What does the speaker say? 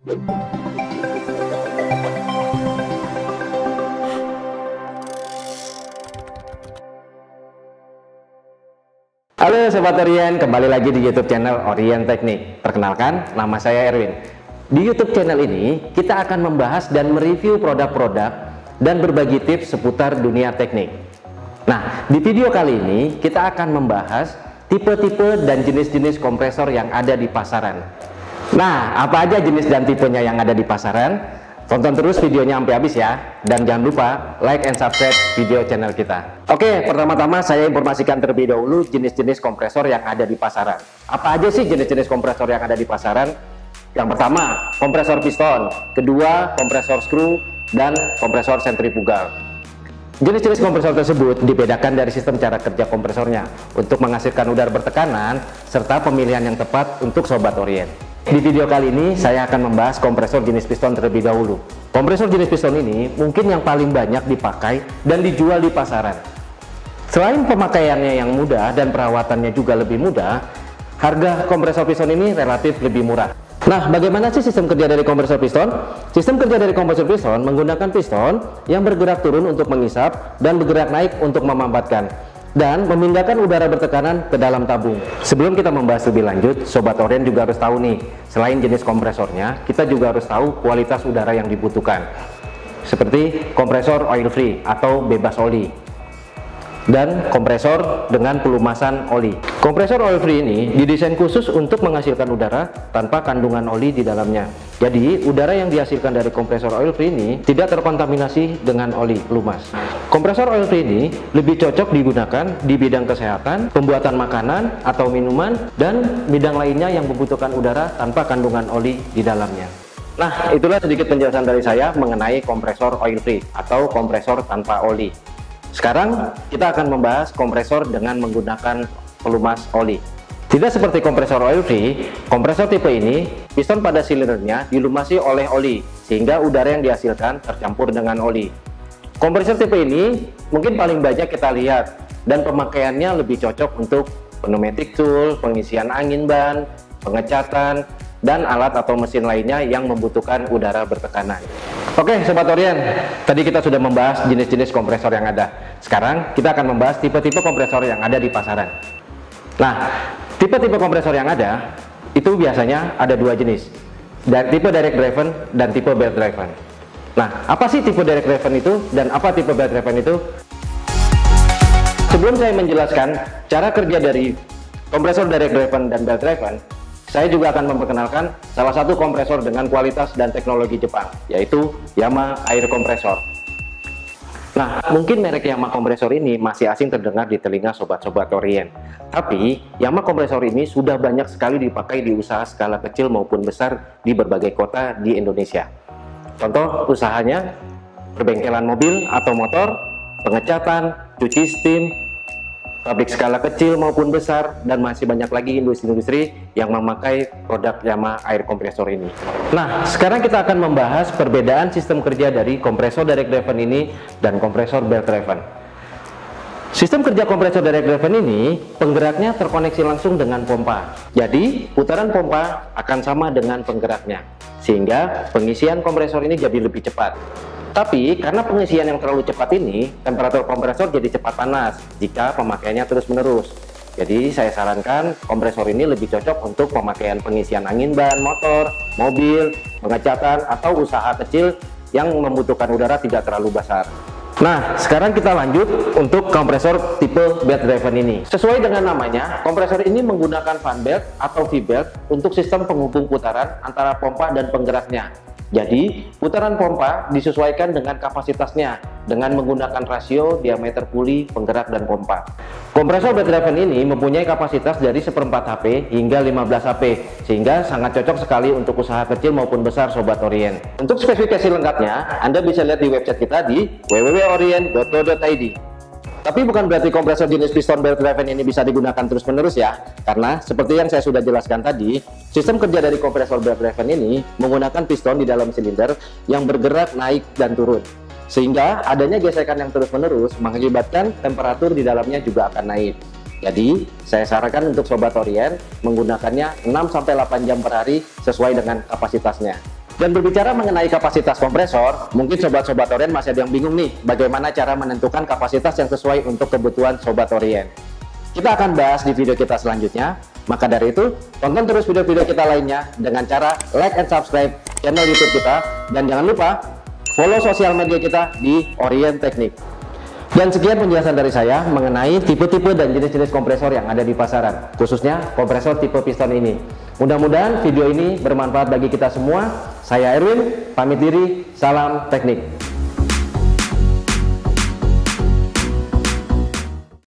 Halo Sobat Orien, kembali lagi di YouTube channel Orien Teknik. Perkenalkan, nama saya Erwin. Di YouTube channel ini, kita akan membahas dan mereview produk-produk dan berbagi tips seputar dunia teknik. Nah, di video kali ini, kita akan membahas tipe-tipe dan jenis-jenis kompresor yang ada di pasaran. Nah, apa aja jenis dan tipenya yang ada di pasaran? Tonton terus videonya sampai habis ya, dan jangan lupa like and subscribe video channel kita. Oke, pertama-tama saya informasikan terlebih dahulu jenis-jenis kompresor yang ada di pasaran. Apa aja sih jenis-jenis kompresor yang ada di pasaran? Yang pertama, kompresor piston. Kedua, kompresor skru, dan kompresor sentrifugal. Jenis-jenis kompresor tersebut dibedakan dari sistem cara kerja kompresornya untuk menghasilkan udara bertekanan serta pemilihan yang tepat untuk Sobat Orien. Di video kali ini saya akan membahas kompresor jenis piston terlebih dahulu. Kompresor jenis piston ini mungkin yang paling banyak dipakai dan dijual di pasaran. Selain pemakaiannya yang mudah dan perawatannya juga lebih mudah, harga kompresor piston ini relatif lebih murah. Nah, bagaimana sih sistem kerja dari kompresor piston? Sistem kerja dari kompresor piston menggunakan piston yang bergerak turun untuk mengisap dan bergerak naik untuk memambatkan dan memindahkan udara bertekanan ke dalam tabung. Sebelum kita membahas lebih lanjut, Sobat Orien juga harus tahu nih, selain jenis kompresornya, kita juga harus tahu kualitas udara yang dibutuhkan. Seperti kompresor oil free atau bebas oli, dan kompresor dengan pelumasan oli. Kompresor oil free ini didesain khusus untuk menghasilkan udara tanpa kandungan oli di dalamnya. Jadi, udara yang dihasilkan dari kompresor oil free ini tidak terkontaminasi dengan oli pelumas. Kompresor oil free ini lebih cocok digunakan di bidang kesehatan, pembuatan makanan atau minuman, dan bidang lainnya yang membutuhkan udara tanpa kandungan oli di dalamnya. Nah, itulah sedikit penjelasan dari saya mengenai kompresor oil free atau kompresor tanpa oli. Sekarang kita akan membahas kompresor dengan menggunakan pelumas oli. Tidak seperti kompresor oil free, kompresor tipe ini piston pada silindernya dilumasi oleh oli sehingga udara yang dihasilkan tercampur dengan oli. Kompresor tipe ini mungkin paling banyak kita lihat dan pemakaiannya lebih cocok untuk pneumatic tool, pengisian angin ban, pengecatan, dan alat atau mesin lainnya yang membutuhkan udara bertekanan. Oke Sobat Orien, tadi kita sudah membahas jenis-jenis kompresor yang ada. Sekarang kita akan membahas tipe-tipe kompresor yang ada di pasaran. Nah, tipe-tipe kompresor yang ada itu biasanya ada dua jenis, tipe direct driven dan tipe belt driven. Nah, apa sih tipe direct driven itu dan apa tipe belt driven itu? Sebelum saya menjelaskan cara kerja dari kompresor direct driven dan belt driven, saya juga akan memperkenalkan salah satu kompresor dengan kualitas dan teknologi Jepang, yaitu Yamaha Air Compressor. Nah, mungkin merek Yamaha kompresor ini masih asing terdengar di telinga sobat-sobat Orien. Tapi, Yamaha kompresor ini sudah banyak sekali dipakai di usaha skala kecil maupun besar di berbagai kota di Indonesia. Contoh usahanya, perbengkelan mobil atau motor, pengecatan, cuci steam, pabrik skala kecil maupun besar, dan masih banyak lagi industri-industri yang memakai produk Yamaha Air Compressor ini. Nah, sekarang kita akan membahas perbedaan sistem kerja dari kompresor direct driven ini dan kompresor belt driven. Sistem kerja kompresor direct driven ini, penggeraknya terkoneksi langsung dengan pompa. Jadi, putaran pompa akan sama dengan penggeraknya, sehingga pengisian kompresor ini jadi lebih cepat. Tapi karena pengisian yang terlalu cepat ini, temperatur kompresor jadi cepat panas jika pemakaiannya terus-menerus. Jadi saya sarankan kompresor ini lebih cocok untuk pemakaian pengisian angin ban motor, mobil, pengecatan, atau usaha kecil yang membutuhkan udara tidak terlalu besar. Nah, sekarang kita lanjut untuk kompresor tipe belt driven ini. Sesuai dengan namanya, kompresor ini menggunakan fan belt atau V-belt untuk sistem penghubung putaran antara pompa dan penggeraknya. Jadi, putaran pompa disesuaikan dengan kapasitasnya dengan menggunakan rasio diameter puli, penggerak, dan pompa. Kompresor belt driven ini mempunyai kapasitas dari 1/4 HP hingga 15 HP, sehingga sangat cocok sekali untuk usaha kecil maupun besar Sobat Orien. Untuk spesifikasi lengkapnya, Anda bisa lihat di website kita di www.orien.co.id. Tapi bukan berarti kompresor jenis piston belt driven ini bisa digunakan terus-menerus ya, karena seperti yang saya sudah jelaskan tadi, sistem kerja dari kompresor belt driven ini menggunakan piston di dalam silinder yang bergerak naik dan turun, sehingga adanya gesekan yang terus-menerus mengakibatkan temperatur di dalamnya juga akan naik. Jadi, saya sarankan untuk Sobat Orien menggunakannya 6-8 jam per hari sesuai dengan kapasitasnya. Dan berbicara mengenai kapasitas kompresor, mungkin sobat-sobat Orien masih ada yang bingung nih, bagaimana cara menentukan kapasitas yang sesuai untuk kebutuhan sobat Orien. Kita akan bahas di video kita selanjutnya. Maka dari itu, tonton terus video-video kita lainnya dengan cara like and subscribe channel YouTube kita, dan jangan lupa follow sosial media kita di Orien Teknik. Dan sekian penjelasan dari saya mengenai tipe-tipe dan jenis-jenis kompresor yang ada di pasaran, khususnya kompresor tipe piston ini. Mudah-mudahan video ini bermanfaat bagi kita semua. Saya Erwin, pamit diri, salam teknik.